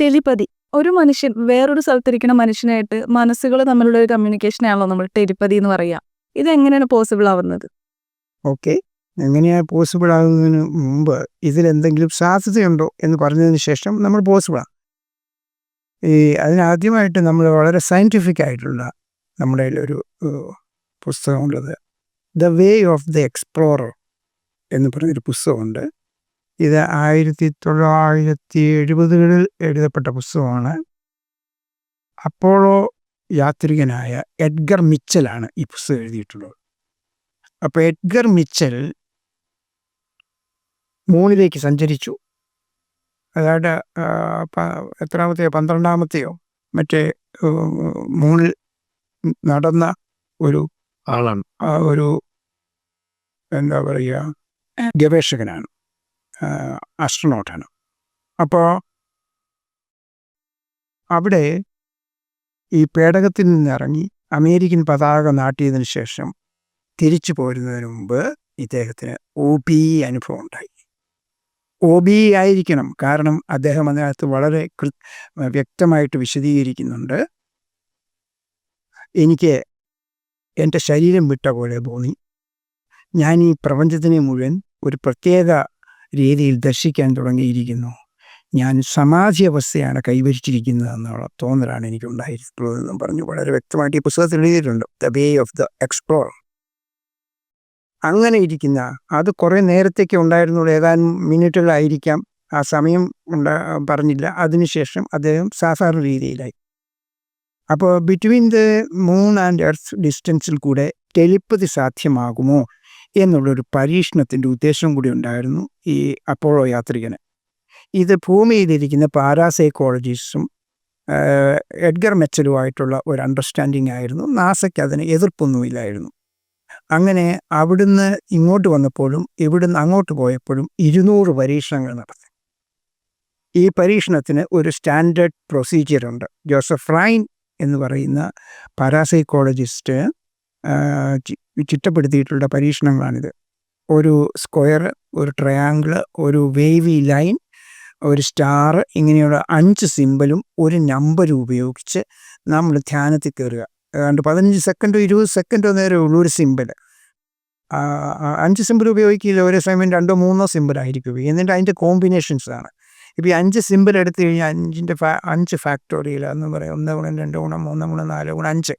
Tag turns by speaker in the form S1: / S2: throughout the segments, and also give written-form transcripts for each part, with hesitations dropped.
S1: Telepathy. ഒരു മനുഷ്യൻ വേറൊരു സ്ഥലത്തിരിക്കുന്ന മനുഷ്യനായിട്ട് മനസ്സുകൾ തമ്മിലുള്ള ഒരു കമ്മ്യൂണിക്കേഷനാണല്ലോ നമ്മൾ ടെലിപതി എന്ന് പറയുക. ഇതെങ്ങനെയാണ് പോസിബിൾ ആവുന്നത്?
S2: ഓക്കെ. എങ്ങനെയാണ് പോസിബിൾ ആകുന്നതിന് മുമ്പ് ഇതിലെന്തെങ്കിലും സാധ്യതയുണ്ടോ എന്ന് പറഞ്ഞതിന് ശേഷം നമ്മൾ പോസിബിളാണ്. അതിനാദ്യമായിട്ട് നമ്മൾ വളരെ സയൻറ്റിഫിക് ആയിട്ടുള്ള നമ്മുടെ ഒരു പുസ്തകമുള്ളത് the way of the explorer എന്ന് പറഞ്ഞൊരു പുസ്തകമുണ്ട്. ഇത് 1970കളിൽ എഴുതപ്പെട്ട പുസ്തകമാണ്. അപ്പോളോ യാത്രികനായ എഡ്ഗർ മിച്ചലാണ് ഈ പുസ്തകം എഴുതിയിട്ടുള്ളത്. അപ്പോൾ എഡ്ഗർ മിച്ചൽ മൂണിലേക്ക് സഞ്ചരിച്ചു. അതായത് എത്രാമത്തെയോ 12ാമത്തെയോ മറ്റേ മൂണിൽ നടന്ന ഒരു ആളാണ്. ഒരു എന്താ പറയുക, ഗവേഷകനാണ്, ആസ്ട്രോനോട്ടാണ്. അപ്പോൾ അവിടെ ഈ പേടകത്തിൽ നിന്നിറങ്ങി അമേരിക്കൻ പതാക നാട്ടിയതിന് ശേഷം തിരിച്ചു പോരുന്നതിന് മുമ്പ് ഇദ്ദേഹത്തിന് OBE അനുഭവം ഉണ്ടായി. OBE ആയിരിക്കണം, കാരണം അദ്ദേഹം അതിനകത്ത് വളരെ വ്യക്തമായിട്ട് വിശദീകരിക്കുന്നുണ്ട്. എനിക്ക് എൻ്റെ ശരീരം വിട്ട പോലെ തോന്നി. ഞാൻ ഈ പ്രപഞ്ചത്തിനെ മുഴുവൻ ഒരു പ്രത്യേക രീതിയിൽ ദർശിക്കാൻ തുടങ്ങിയിരിക്കുന്നു. ഞാൻ സമാധി അവസ്ഥയാണ് കൈവരിച്ചിരിക്കുന്നത് എന്നുള്ള തോന്നലാണ് എനിക്കുണ്ടായിട്ടുള്ളതെന്നും പറഞ്ഞു വളരെ വ്യക്തമായിട്ട് ഈ പുസ്തകത്തിൽ എഴുതിയിട്ടുണ്ട്. The way of the explorer. അങ്ങനെ ഇരിക്കുന്ന അത് കുറേ നേരത്തേക്ക് ഉണ്ടായിരുന്നുള്ളൂ, ഏതാനും മിനിറ്റുകളായിരിക്കാം, ആ സമയം പറഞ്ഞില്ല. അതിനുശേഷം അദ്ദേഹം സാധാരണ രീതിയിലായി. അപ്പോൾ between the moon and earth ഡിസ്റ്റൻസിൽ കൂടെ ടെലിപ്പതി സാധ്യമാകുമോ എന്നുള്ളൊരു പരീക്ഷണത്തിൻ്റെ ഉദ്ദേശം കൂടി ഉണ്ടായിരുന്നു ഈ അപ്പോളോ യാത്രികന്. ഇത് ഭൂമിയിലിരിക്കുന്ന പാരാസൈക്കോളജിസ്റ്റും എഡ്ഗർ മിച്ചലുമായിട്ടുള്ള ഒരു അണ്ടർസ്റ്റാൻഡിങ് ആയിരുന്നു. നാസയ്ക്ക് അതിന് എതിർപ്പൊന്നുമില്ലായിരുന്നു. അങ്ങനെ അവിടുന്ന് ഇങ്ങോട്ട് വന്നപ്പോഴും ഇവിടുന്ന് അങ്ങോട്ട് പോയപ്പോഴും 200 പരീക്ഷണങ്ങൾ നടത്തി. ഈ പരീക്ഷണത്തിന് ഒരു സ്റ്റാൻഡേർഡ് പ്രൊസീജിയറുണ്ട്. ജോസഫ് റൈൻ എന്ന് പറയുന്ന പാരാസൈക്കോളജിസ്റ്റ് ചിട്ടപ്പെടുത്തിയിട്ടുള്ള പരീക്ഷണങ്ങളാണിത്. ഒരു സ്ക്വയർ, ഒരു ട്രയാങ്കിൾ, ഒരു വേവി ലൈൻ, ഒരു സ്റ്റാർ, ഇങ്ങനെയുള്ള 5 സിമ്പലും ഒരു നമ്പരും ഉപയോഗിച്ച് നമ്മൾ ധ്യാനത്തിൽ കയറുക. ഏതാണ്ട് 15 സെക്കൻഡോ 20 സെക്കൻഡോ നേരെ ഉള്ളൂ ഒരു സിമ്പൽ. 5 സിമ്പിൾ ഉപയോഗിക്കില്ല, ഒരേ സമയം 2 or 3 സിമ്പിളായിരിക്കും. എന്നിട്ട് അതിൻ്റെ കോമ്പിനേഷൻസ് ആണ്. ഇപ്പോൾ ഈ 5 സിമ്പിൾ എടുത്തു കഴിഞ്ഞാൽ 5 ഫാക്ടോറിയൽ എന്ന് പറയും. 1 ഗുണം 2 ഗുണം 3 ഗുണം 4 ഗുണം 5.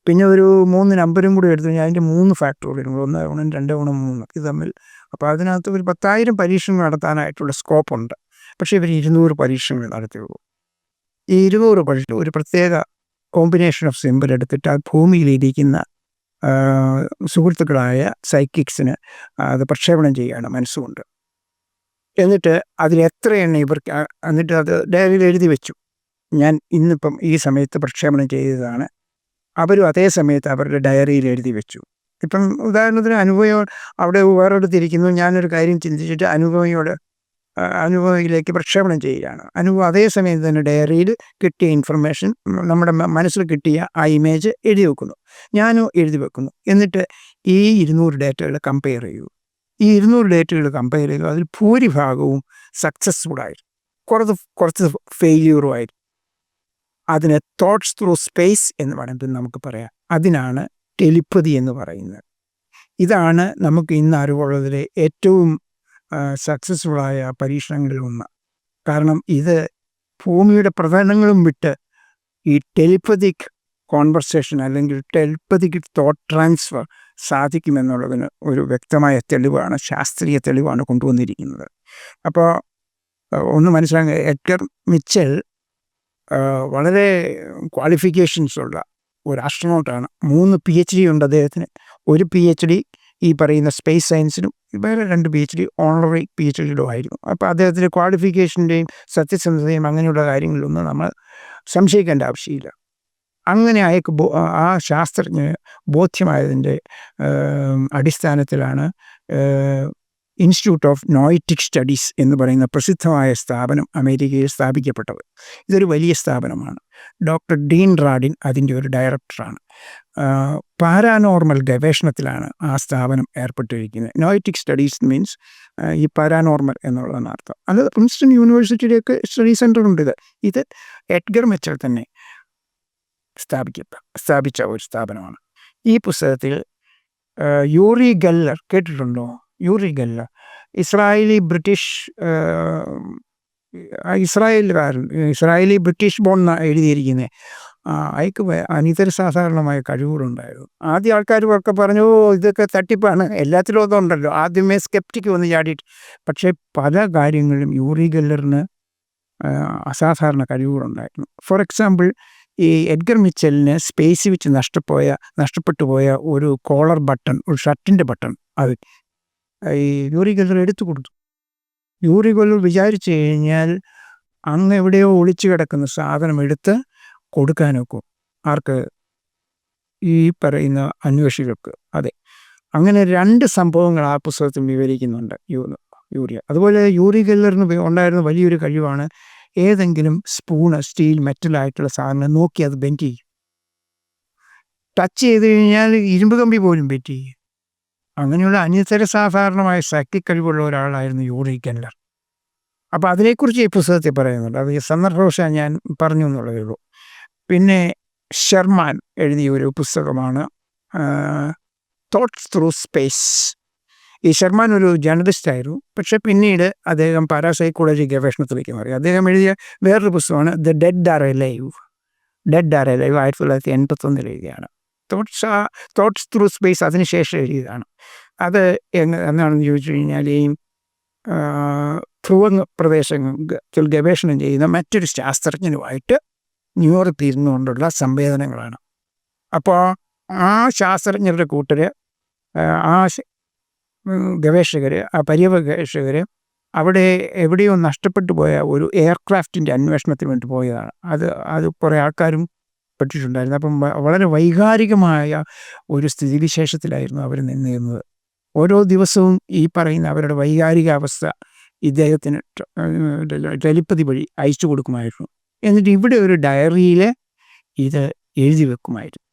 S2: പിന്നെ ഒരു 3 നമ്പരും കൂടി എടുത്തു കഴിഞ്ഞാൽ അതിൻ്റെ 3 ഫാക്ടോറിയൽ, 1 ഗുണം 2 ഗുണം 3 ഇത് തമ്മിൽ. അപ്പോൾ അതിനകത്ത് ഒരു 10,000 പരീക്ഷണങ്ങൾ നടത്താനായിട്ടുള്ള സ്കോപ്പുണ്ട്. പക്ഷേ ഇവർ 200 പരീക്ഷണങ്ങൾ നടത്തിയുള്ളൂ. ഈ 200 പരീക്ഷണം ഒരു പ്രത്യേക കോമ്പിനേഷൻ ഓഫ് സിമ്പിൾ എടുത്തിട്ട് അത് ഭൂമിയിലിരിക്കുന്ന സുഹൃത്തുക്കളായ സൈക്കിക്സിന് അത് പ്രക്ഷേപണം ചെയ്യുകയാണ് മനസ്സുകൊണ്ട്. എന്നിട്ട് അതിലെത്ര എണ്ണം ഇവർക്ക്, എന്നിട്ട് അത് ഡയറിയിൽ എഴുതി വെച്ചു. ഞാൻ ഇന്നിപ്പം ഈ സമയത്ത് പ്രക്ഷേപണം ചെയ്തതാണ്. അവരും അതേ സമയത്ത് അവരുടെ ഡയറിയിൽ എഴുതി വെച്ചു. ഇപ്പം ഉദാഹരണത്തിന് അനുഭവം അവിടെ വേറെടുത്തിരിക്കുന്നു, ഞാനൊരു കാര്യം ചിന്തിച്ചിട്ട് അനുഭവയിലേക്ക് പ്രക്ഷേപണം ചെയ്യുകയാണ്. അനുഭവം അതേ സമയത്ത് തന്നെ ഡയറിയിൽ കിട്ടിയ ഇൻഫർമേഷൻ, നമ്മുടെ മനസ്സിൽ കിട്ടിയ ആ ഇമേജ് എഴുതി വെക്കുന്നു, ഞാനും എഴുതി വെക്കുന്നു. എന്നിട്ട് ഈ 200 ഡേറ്റകൾ കമ്പയർ ചെയ്യൂ. ഈ 200 ഡേറ്റകൾ കമ്പയർ ചെയ്തു. അതിൽ ഭൂരിഭാഗവും സക്സസ്ഫുള്ളായിരുന്നു, കുറച്ച് ഫെയില്യൂറുമായിരുന്നു. അതിന് തോട്ട്സ് ത്രൂ സ്പേസ് എന്ന് വേണമെങ്കിൽ നമുക്ക് പറയാം. അതിനാണ് ടെലിപ്പതി എന്ന് പറയുന്നത്. ഇതാണ് നമുക്ക് ഇന്ന് അറിവുള്ളതിലെ ഏറ്റവും സക്സസ്ഫുള്ളായ പരീക്ഷണങ്ങളിൽ ഒന്ന്. കാരണം ഇത് ഭൂമിയുടെ പ്രധാനങ്ങളും വിട്ട് ഈ ടെലിപ്പതിക് കോൺവെർസേഷൻ അല്ലെങ്കിൽ ടെലിപ്പതിക് തോട്ട് ട്രാൻസ്ഫർ സാധിക്കുമെന്നുള്ളതിന് ഒരു വ്യക്തമായ തെളിവാണ്, ശാസ്ത്രീയ തെളിവാണ് കൊണ്ടുവന്നിരിക്കുന്നത്. അപ്പോൾ ഒന്ന് മനസ്സിലാക്കുക, എഡ്ഗർ മിച്ചൽ വളരെ ക്വാളിഫിക്കേഷൻസ് ഉള്ള ഒരു ആസ്ട്രോനോട്ടാണ്. 3 PhD ഉണ്ട് അദ്ദേഹത്തിന്. ഒരു PhD ഈ പറയുന്ന സ്പേസ് സയൻസിനും, വേറെ 2 PhD ഓണററി PhDയിലും ആയിരുന്നു. അപ്പോൾ അദ്ദേഹത്തിൻ്റെ ക്വാളിഫിക്കേഷൻ്റെയും സത്യസന്ധതയും അങ്ങനെയുള്ള കാര്യങ്ങളിലൊന്നും നമ്മൾ സംശയിക്കേണ്ട ആവശ്യമില്ല. അങ്ങനെ ആ ശാസ്ത്രജ്ഞന് ബോധ്യമായതിൻ്റെ അടിസ്ഥാനത്തിലാണ് ഇൻസ്റ്റിറ്റ്യൂട്ട് ഓഫ് നോയറ്റിക് സ്റ്റഡീസ് എന്ന് പറയുന്ന പ്രസിദ്ധമായ സ്ഥാപനം അമേരിക്കയിൽ സ്ഥാപിക്കപ്പെട്ടത്. ഇതൊരു വലിയ സ്ഥാപനമാണ്. ഡോക്ടർ ഡീൻ റാഡിൻ അതിൻ്റെ ഒരു ഡയറക്ടറാണ്. പാരാനോർമൽ ഗവേഷണത്തിലാണ് ആ സ്ഥാപനം ഏർപ്പെട്ടിരിക്കുന്നത്. നോയറ്റിക് സ്റ്റഡീസ് മീൻസ് ഈ പാരാനോർമൽ എന്നുള്ളതാണ് അർത്ഥം. അത് പ്രിൻസ്റ്റൺ യൂണിവേഴ്സിറ്റിയിലേക്ക് സ്റ്റഡി സെൻ്റർ ഉണ്ട്. ഇത് എഡ്ഗർ മിച്ചൽ തന്നെ സ്ഥാപിച്ച ഒരു സ്ഥാപനമാണ്. ഈ പുസ്തകത്തിൽ യൂറി ഗെല്ലർ കേട്ടിട്ടുണ്ടോ? Yuri Geller Israeli British bone എഴുതിയിരിക്കുന്നത്. അയക്ക് അനിതര സാധാരണമായ കഴിവുകളുണ്ടായിരുന്നു. ആദ്യം ആൾക്കാരൊക്കെ പറഞ്ഞു ഇതൊക്കെ തട്ടിപ്പാണ്, എല്ലാത്തിലും അതുണ്ടല്ലോ. ആദ്യമേ സ്കെപ്റ്റിക് വന്ന് ചാടിയിട്ട്. പക്ഷേ പല കാര്യങ്ങളിലും യൂറി ഗെല്ലറിന് അസാധാരണ കഴിവുകളുണ്ടായിരുന്നു. ഫോർ എക്സാമ്പിൾ, ഈ എഡ്ഗർ മിച്ചലിന് സ്പേസ് വെച്ച് നഷ്ടപ്പെട്ടു പോയ ഒരു കോളർ ബട്ടൺ, ഒരു ഷർട്ടിൻ്റെ ബട്ടൺ, അത് ഈ യൂറി ഗെല്ലർ എടുത്തു കൊടുത്തു. യൂറി ഗെല്ലർ വിചാരിച്ചു കഴിഞ്ഞാൽ അങ്ങ് എവിടെയോ ഒളിച്ചു കിടക്കുന്ന സാധനം എടുത്ത് കൊടുക്കാനൊക്കും. ആർക്ക്? ഈ പറയുന്ന അന്വേഷികൾക്ക്. അതെ, അങ്ങനെ 2 സംഭവങ്ങൾ ആ പുസ്തകത്തിൽ വിവരിക്കുന്നുണ്ട് യൂറിയ. അതുപോലെ യൂറി ഗെല്ലറിന് ഉണ്ടായിരുന്ന വലിയൊരു കഴിവാണ് ഏതെങ്കിലും സ്പൂണ്, സ്റ്റീൽ, മെറ്റലായിട്ടുള്ള സാധനം നോക്കി അത് ബെൻഡ് ചെയ്യും. ടച്ച് ചെയ്ത് കഴിഞ്ഞാൽ ഇരുമ്പ് കമ്പി പോലും ബെൻഡ് ചെയ്യും. അങ്ങനെയുള്ള അനിതര സാധാരണമായ ശക്തി കഴിവുള്ള ഒരാളായിരുന്നു യൂറി ഗെല്ലർ. അപ്പോൾ അതിനെക്കുറിച്ച് ഈ പുസ്തകത്തിൽ പറയുന്നുണ്ട്. അത് സന്ദർഭവശാൽ ഞാൻ പറഞ്ഞു എന്നുള്ളതേ ഉള്ളൂ. പിന്നെ ഷെർമാൻ എഴുതിയ ഒരു പുസ്തകമാണ് തോട്ട്സ് ത്രൂ സ്പേസ്. ഈ ഷെർമാൻ ഒരു ജേർണലിസ്റ്റായിരുന്നു. പക്ഷെ പിന്നീട് അദ്ദേഹം പാരാസൈക്കോളജി ഗവേഷണത്തിലേക്ക് മാറി. അദ്ദേഹം എഴുതിയ വേറൊരു പുസ്തകമാണ് ദ ഡെഡ് ആർ എലൈവ്. 1981 എഴുതിയാണ്. തോട്ട്സ് ത്രൂ സ്പേസ് അതിനുശേഷം എഴുതിയതാണ്. അത് എന്നാണെന്ന് ചോദിച്ചു കഴിഞ്ഞാൽ ഈ ധ്രുവ പ്രദേശത്തിൽ ഗവേഷണം ചെയ്യുന്ന മറ്റൊരു ശാസ്ത്രജ്ഞനുമായിട്ട് ന്യൂയോർക്കിൽ ഇരുന്നുകൊണ്ടുള്ള സംവേദനങ്ങളാണ്. അപ്പോൾ ആ ശാസ്ത്രജ്ഞരുടെ കൂട്ടർ, ആ ഗവേഷകർ, ആ പര്യവേഷകർ അവിടെ എവിടെയോ നഷ്ടപ്പെട്ടു പോയ ഒരു എയർക്രാഫ്റ്റിൻ്റെ അന്വേഷണത്തിന് വേണ്ടി പോയതാണ്. അത് കുറേ ആൾക്കാരും പെട്ടിട്ടുണ്ടായിരുന്നു. അപ്പം വളരെ വൈകാരികമായ ഒരു സ്ഥിതിവിശേഷത്തിലായിരുന്നു അവർ നിന്നിരുന്നത്. ഓരോ ദിവസവും ഈ പറയുന്ന അവരുടെ വൈകാരികാവസ്ഥ ഇദ്ദേഹത്തിന് ടെലിപ്പതി വഴി അയച്ചു കൊടുക്കുമായിരുന്നു. എന്നിട്ട് ഇവിടെ ഒരു ഡയറിയിൽ ഇത് എഴുതി വെക്കുമായിരുന്നു.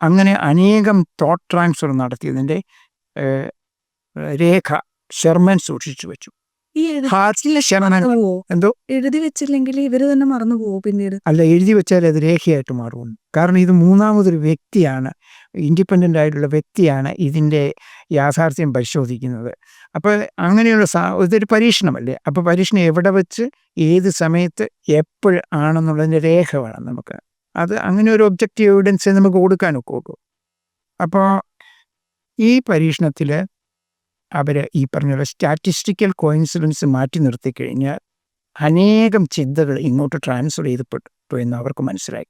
S2: അങ്ങനെ അനേകം തോട്ട് ട്രാൻസ്ഫർ നടത്തിയതിൻ്റെ രേഖ ഷെർമാൻ സൂക്ഷിച്ചു വെച്ചു. എന്തോ
S1: എഴുതി വെച്ചില്ലെങ്കിൽ ഇവര് തന്നെ മറന്നു പോകും പിന്നീട്.
S2: അല്ല, എഴുതി വെച്ചാൽ അത് രേഖയായിട്ട് മാറും. കാരണം ഇത് മൂന്നാമതൊരു വ്യക്തിയാണ്, ഇൻഡിപെൻഡൻ്റ് ആയിട്ടുള്ള വ്യക്തിയാണ് ഇതിൻ്റെ യാഥാർത്ഥ്യം പരിശോധിക്കുന്നത്. അപ്പോൾ അങ്ങനെയുള്ള ഇതൊരു പരീക്ഷണമല്ലേ. അപ്പോൾ പരീക്ഷണം എവിടെ വെച്ച് ഏത് സമയത്ത് എപ്പോഴാണെന്നുള്ളതിൻ്റെ രേഖ വേണം നമുക്ക്. അത് അങ്ങനെ ഒരു ഒബ്ജക്റ്റീവ് എവിഡൻസ് നമുക്ക് കൊടുക്കാനൊക്കെ ഉള്ളൂ. അപ്പോൾ ഈ പരീക്ഷണത്തിൽ അവർ ഈ പറഞ്ഞ സ്റ്റാറ്റിസ്റ്റിക്കൽ കോയിൻസിഡൻസ് മാറ്റി നിർത്തി കഴിഞ്ഞാൽ അനേകം ചിന്തകൾ ഇങ്ങോട്ട് ട്രാൻസ്ഫർ ചെയ്തപ്പെട്ടു എന്ന് അവർക്ക് മനസ്സിലായി.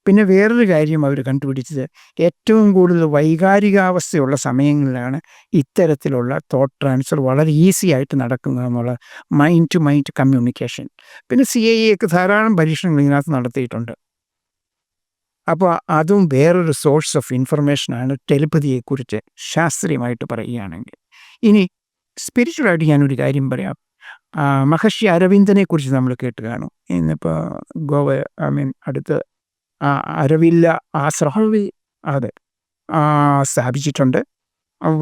S2: പിന്നെ വേറൊരു കാര്യം അവർ കണ്ടുപിടിച്ചത്, ഏറ്റവും കൂടുതൽ വൈകാരികാവസ്ഥയുള്ള സമയങ്ങളിലാണ് ഇത്തരത്തിലുള്ള തോട്ട് ട്രാൻസ്ഫർ വളരെ ഈസി ആയിട്ട് നടക്കുന്നതെന്നുള്ള മൈൻഡ് ടു മൈൻഡ് കമ്മ്യൂണിക്കേഷൻ. പിന്നെ CIA ഒക്കെ ധാരാളം പരീക്ഷണങ്ങൾ ഇതിനകത്ത് നടത്തിയിട്ടുണ്ട്. അപ്പോൾ അതും വേറൊരു സോഴ്സ് ഓഫ് ഇൻഫർമേഷനാണ് ടെലിപ്പതിയെക്കുറിച്ച് ശാസ്ത്രീയമായിട്ട് പറയുകയാണെങ്കിൽ. ഇനി സ്പിരിച്വലായിട്ട് ഞാനൊരു കാര്യം പറയാം. മഹർഷി അരവിന്ദനെ കുറിച്ച് നമ്മൾ കേട്ട് കാണും. ഇന്നിപ്പോൾ അടുത്ത് അരവില്ല ആശ്രമം അതെ സ്ഥാപിച്ചിട്ടുണ്ട്.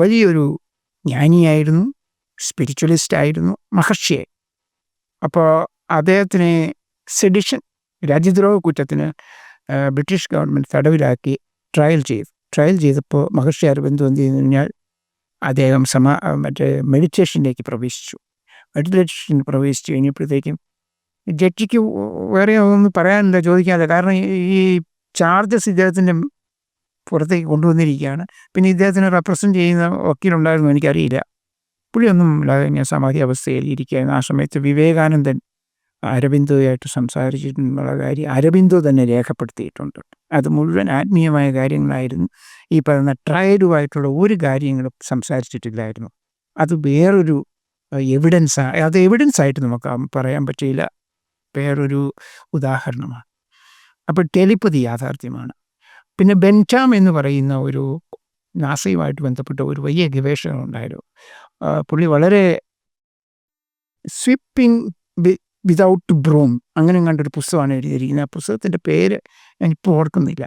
S2: വലിയൊരു ജ്ഞാനിയായിരുന്നു, സ്പിരിച്വലിസ്റ്റ് ആയിരുന്നു, മഹർഷിയായി. അപ്പോൾ അദ്ദേഹത്തിനെ സെഡിഷൻ, രാജ്യദ്രോഹ കുറ്റത്തിന് ബ്രിട്ടീഷ് ഗവൺമെൻറ് തടവിലാക്കി ട്രയൽ ചെയ്തപ്പോൾ മഹർഷി അരവിന്ദു എന്ത് ചെയ്തു കഴിഞ്ഞാൽ അദ്ദേഹം മെഡിറ്റേഷനിലേക്ക് പ്രവേശിച്ചു കഴിഞ്ഞപ്പോഴത്തേക്കും ജഡ്ജിക്ക് വേറെ ഒന്നും പറയാനില്ല, ചോദിക്കാതെ. കാരണം ഈ ചാർജസ് ഇദ്ദേഹത്തിൻ്റെ പുറത്തേക്ക് കൊണ്ടുവന്നിരിക്കുകയാണ്. പിന്നെ ഇദ്ദേഹത്തിനെ റെപ്രസെൻ്റ് ചെയ്യുന്ന വക്കീലുണ്ടായിരുന്നു, എനിക്കറിയില്ല. പുള്ളിയൊന്നും ഇല്ലാതെ ഞാൻ സമാധി അവസ്ഥയിൽ ഇരിക്കുകയായിരുന്നു. ആ സമയത്ത് വിവേകാനന്ദൻ അരബിന്ദുവായിട്ട് സംസാരിച്ചിട്ടുള്ള കാര്യം അരബിന്ദു തന്നെ രേഖപ്പെടുത്തിയിട്ടുണ്ട്. അത് മുഴുവൻ ആത്മീയമായ കാര്യങ്ങളായിരുന്നു. ഈ പറയുന്ന ട്രയഡുമായിട്ടുള്ള ഒരു കാര്യങ്ങളും സംസാരിച്ചിട്ടില്ലായിരുന്നു. അത് വേറൊരു എവിഡൻസായിട്ട് നമുക്ക് പറയാൻ പറ്റില്ല, വേറൊരു ഉദാഹരണമാണ്. അപ്പോൾ ടെലിപ്പതി യാഥാർത്ഥ്യമാണ്. പിന്നെ ബെൻറ്റാം എന്ന് പറയുന്ന ഒരു നാസയുമായിട്ട് ബന്ധപ്പെട്ട ഒരു വലിയ ഗവേഷകൻ ഉണ്ടായിരുന്നു. പുള്ളി വളരെ സ്വിപ്പിംഗ് വിതൗട്ട് ബ്രൂം അങ്ങനെ കണ്ടൊരു പുസ്തകമാണ് എഴുതിയിരിക്കുന്നത്. ആ പുസ്തകത്തിൻ്റെ പേര് ഞാനിപ്പോൾ ഓർക്കുന്നില്ല.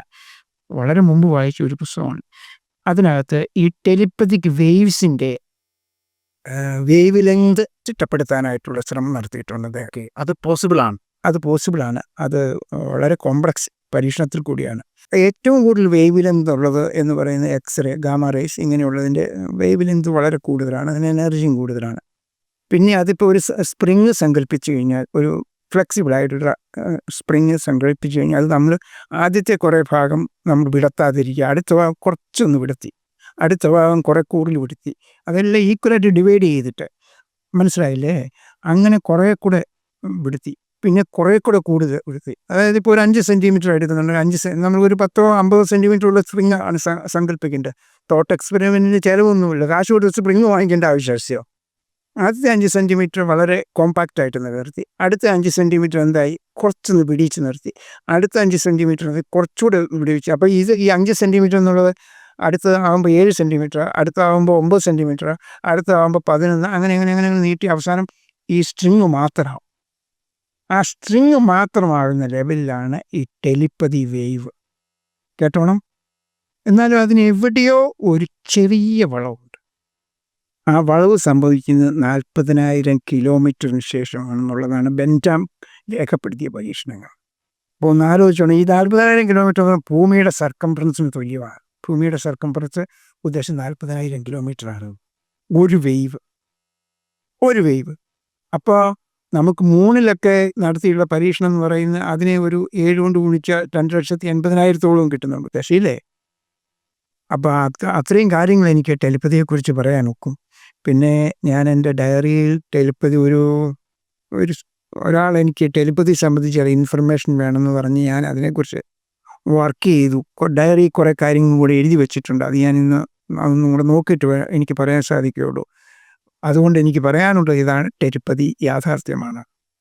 S2: വളരെ മുമ്പ് വായിച്ച ഒരു പുസ്തകമാണ്. അതിനകത്ത് ഈ ടെലിപ്പതിക് വേവ്സിൻ്റെ വേവ് ലെങ്ത് ചിട്ടപ്പെടുത്താനായിട്ടുള്ള ശ്രമം നടത്തിയിട്ടുണ്ട് അദ്ദേഹം.
S3: അത് പോസിബിളാണ്.
S2: അത് പോസിബിളാണ്. അത് വളരെ കോംപ്ലക്സ് പരീക്ഷണത്തിൽ കൂടിയാണ്. ഏറ്റവും കൂടുതൽ വേവ് ലെങ്ത് ഉള്ളത് എന്ന് പറയുന്നത് എക്സ്റേ, ഗാമ റേസ് ഇങ്ങനെയുള്ളതിൻ്റെ വേവ് ലെങ്ത് വളരെ കൂടുതലാണ്. അതിന് എനർജിയും കൂടുതലാണ്. പിന്നെ അതിപ്പോൾ ഒരു സ്പ്രിങ് സങ്കല്പിച്ച് കഴിഞ്ഞാൽ, ഒരു ഫ്ലെക്സിബിളായിട്ടൊരു സ്പ്രിങ് സങ്കല്പിച്ച് കഴിഞ്ഞാൽ അത് നമ്മൾ ആദ്യത്തെ കുറേ ഭാഗം നമ്മൾ വിടത്താതിരിക്കുക, അടുത്ത ഭാഗം കുറച്ചൊന്ന് വിടത്തി, അടുത്ത ഭാഗം കുറേ കൂടുതൽ വിടത്തി, അതെല്ലാം ഈക്വലായിട്ട് ഡിവൈഡ് ചെയ്തിട്ട്, മനസ്സിലായില്ലേ? അങ്ങനെ കുറേ കൂടെ വിടത്തി, പിന്നെ കുറേ കൂടെ കൂടുതൽ വിടത്തി. അതായത് ഇപ്പോൾ ഒരു 5 സെൻറ്റിമീറ്റർ എടുക്കുന്നുണ്ടെങ്കിൽ നമ്മളൊരു 10-50 സെൻറ്റിമീറ്റർ ഉള്ള സ്പ്രിങ് ആണ് സങ്കല്പിക്കേണ്ടത്. തോട്ട് എക്സ്പെരിമെൻറ്റിന് ചിലവൊന്നുമില്ല, കാശ് കൊടുത്ത് സ്പ്രിങ് വാങ്ങിക്കേണ്ട ആവശ്യമോ. ആദ്യത്തെ 5 സെൻറ്റിമീറ്റർ വളരെ കോമ്പാക്റ്റായിട്ട് നിർത്തി, അടുത്ത 5 സെൻറ്റിമീറ്റർ എന്തായി കുറച്ചൊന്ന് പിടിച്ച് നിർത്തി, അടുത്ത 5 സെൻറ്റിമീറ്റർ കുറച്ചുകൂടെ പിടിച്ച്. അപ്പോൾ ഈ 5 സെൻറ്റിമീറ്റർ എന്നുള്ളത് അടുത്തതാകുമ്പോൾ 7 സെൻറ്റിമീറ്റർ, അടുത്താകുമ്പോൾ 9 സെൻറ്റിമീറ്റർ, അടുത്താകുമ്പോൾ 11, അങ്ങനെ നീട്ടി അവസാനം ഈ സ്ട്രിങ് മാത്രമാവും. ആ സ്ട്രിങ് മാത്രമാകുന്ന ലെവലിലാണ് ഈ ടെലിപ്പതി വേവ്. കേട്ടോണം. എന്നാലും അതിന് എവിടെയോ ഒരു ചെറിയ വളവുണ്ട്. ആ വളവ് സംഭവിക്കുന്നത് 40,000 കിലോമീറ്ററിന് ശേഷമാണെന്നുള്ളതാണ് ബെൻറ്റാം രേഖപ്പെടുത്തിയ പരീക്ഷണങ്ങൾ. അപ്പോൾ ഒന്ന് ആലോചിച്ചോണം, ഈ 40,000 കിലോമീറ്റർ ഭൂമിയുടെ സർക്കംഫറൻസിന് തുല്യമാണ്. ഭൂമിയുടെ സർക്കംഫറൻസ് ഉദ്ദേശം 40,000 കിലോമീറ്ററാണ് ഒരു വേവ്. അപ്പോൾ നമുക്ക് മൂണിലൊക്കെ നടത്തിയുള്ള പരീക്ഷണം എന്ന് പറയുന്നത് അതിനെ ഒരു 7 കൊണ്ട് ഗുണിച്ചാൽ 2,80,000 കിട്ടുന്നുണ്ട് ദശയില്ലേ. അപ്പോൾ അത്രയും കാര്യങ്ങൾ എനിക്ക് ടെലിപ്പതിയെക്കുറിച്ച് പറയാൻ ഒക്കും. പിന്നെ ഞാൻ എൻ്റെ ഡയറിയിൽ ടെലിപ്പതി ഒരാൾ എനിക്ക് ടെലിപ്പതി സംബന്ധിച്ച് ഇൻഫർമേഷൻ വേണമെന്ന് പറഞ്ഞ് ഞാൻ അതിനെക്കുറിച്ച് വർക്ക് ചെയ്തു. ഡയറി കുറേ കാര്യങ്ങളും കൂടെ എഴുതി വെച്ചിട്ടുണ്ട്. അത് ഞാൻ ഇന്ന് അതൊന്നും കൂടെ നോക്കിയിട്ട് എനിക്ക് പറയാൻ സാധിക്കുകയുള്ളൂ. അതുകൊണ്ട് എനിക്ക് പറയാനുള്ളത് ഇതാണ്, ടെലിപ്പതി യാഥാർത്ഥ്യമാണ്.